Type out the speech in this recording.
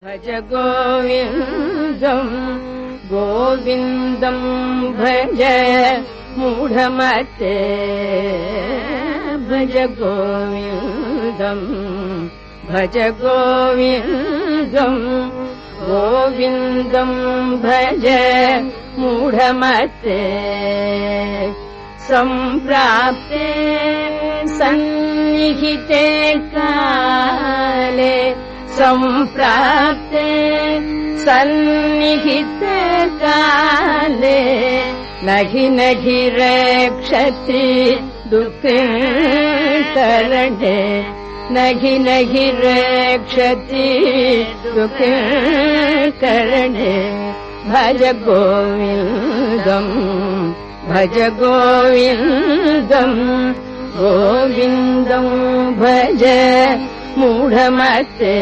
भज गोविन्दम् गोविन्दम् भज मूढमते भज गोविन्दम् भज गोविन्दम् गोविन्दम् भज मूढमते सम्प्राप्ते सन्निहिते काले सम्प्राप्ते सन्निहिते काले नहि नहि रक्षति दुःखकरणे नहि नहि रक्षति दुःखकरणे भज गोविन्दम् भज गोविन्दम् गोविन्दम् भज मूढमते।